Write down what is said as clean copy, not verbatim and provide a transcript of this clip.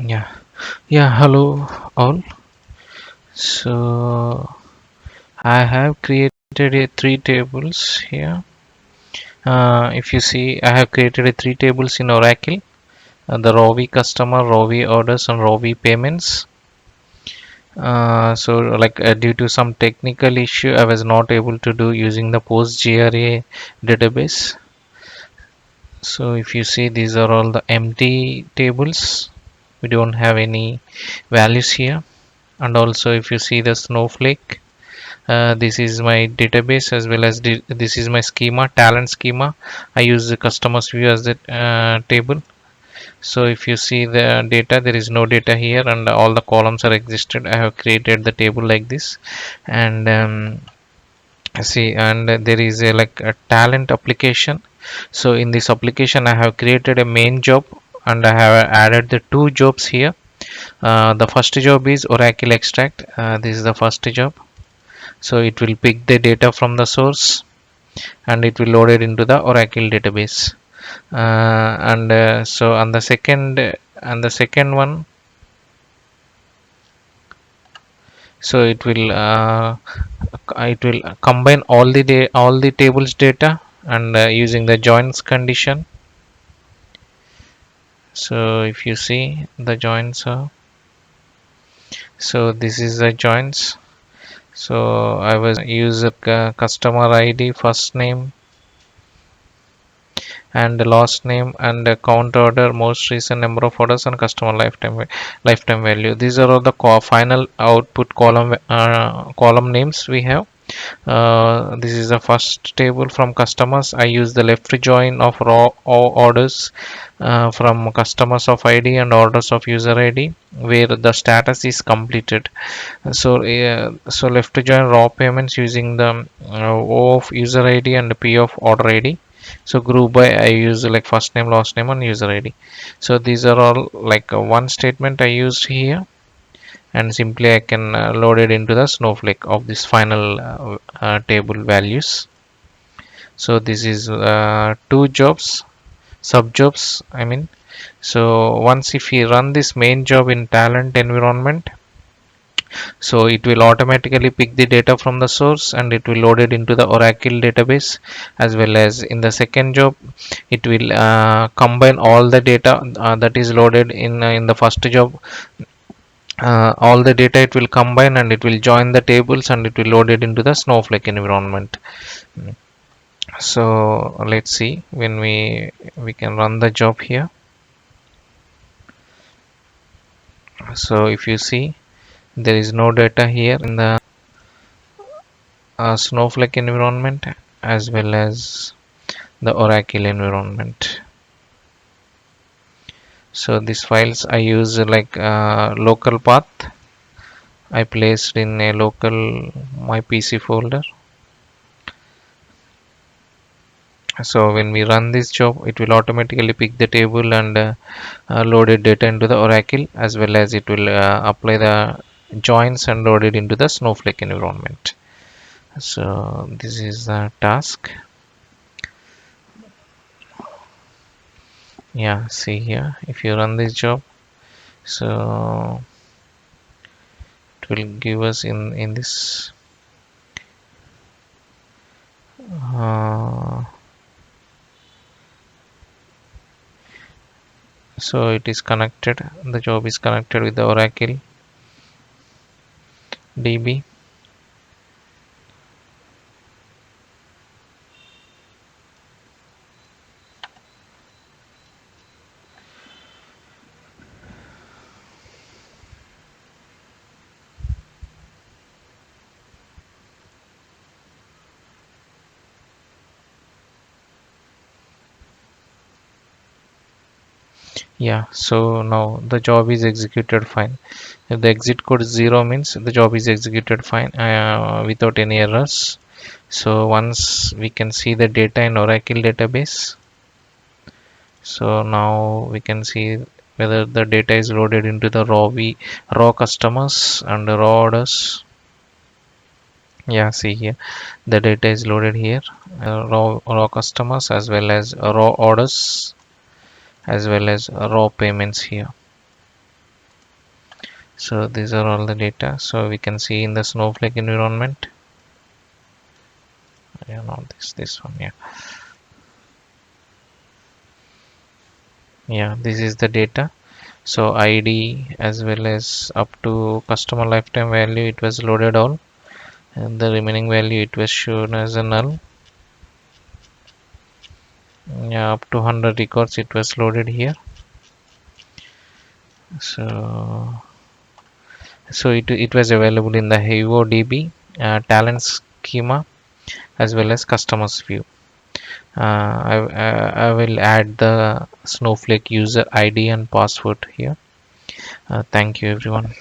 Yeah, yeah, hello all. So I have created three tables here. If you see, I have created three tables in Oracle: the raw customer, raw orders, and raw payments. Due to some technical issue, I was not able to do using the PostGRA database. So if you see, these are all the empty tables. We don't have any values here. And also, if you see the Snowflake. This is my database as well as this is my schema, talent schema. I use the customers view as the table. So if you see the data, there is no data here, and all the columns are existed. I have created the table like this, and see, and there is a talent application. So in this application, I have created a main job, and I have added the two jobs here. The first job is Oracle extract. This is the first job. So it will pick the data from the source and it will load it into the Oracle database. And so on the second one, so it will combine all the tables data and using the joins condition. So if you see the joins are, so this is the joins. So I was use a customer ID, first name, and the last name, and the count order, most recent number of orders, and customer lifetime value. These are all the final output column names we have. This is the first table from customers. I use the left join of raw orders from customers of ID and orders of user ID, where the status is completed. So left join raw payments using the O of user ID and P of order ID. So group by I use like first name, last name, and user ID. So these are all like one statement I used here, and simply I can load it into the Snowflake of this final table values. So this is two jobs, sub jobs, I mean. So once if you run this main job in talent environment, so it will automatically pick the data from the source and it will load it into the Oracle database. As well as in the second job, it will combine all the data that is loaded in the first job. All the data it will combine and it will join the tables and it will load it into the Snowflake environment. So let's see when we can run the job here. So if you see, there is no data here in the Snowflake environment as well as the Oracle environment. So these files I use like local path. I placed in a local my PC folder. So when we run this job, it will automatically pick the table and load it data into the Oracle, as well as it will apply the joins and load it into the Snowflake environment. So this is the task. Yeah, see here, if you run this job, so it will give us in this uh, so it is connected, the job is connected with the Oracle DB. Yeah, so now the job is executed fine. If the exit code is 0 means the job is executed fine without any errors. So once we can see the data in Oracle database, so now we can see whether the data is loaded into the raw customers and the raw orders. Yeah, see here, the data is loaded here, raw customers as well as raw orders as well as raw payments here. So these are all the data. So we can see in the Snowflake environment. Yeah, not this one. Yeah, yeah. This is the data. So ID as well as up to customer lifetime value, it was loaded all, and the remaining value it was shown as a null. Yeah, up to 100 records it was loaded here. So it was available in the HevoDB talent schema as well as customers view. I will add the Snowflake user ID and password here. Thank you everyone.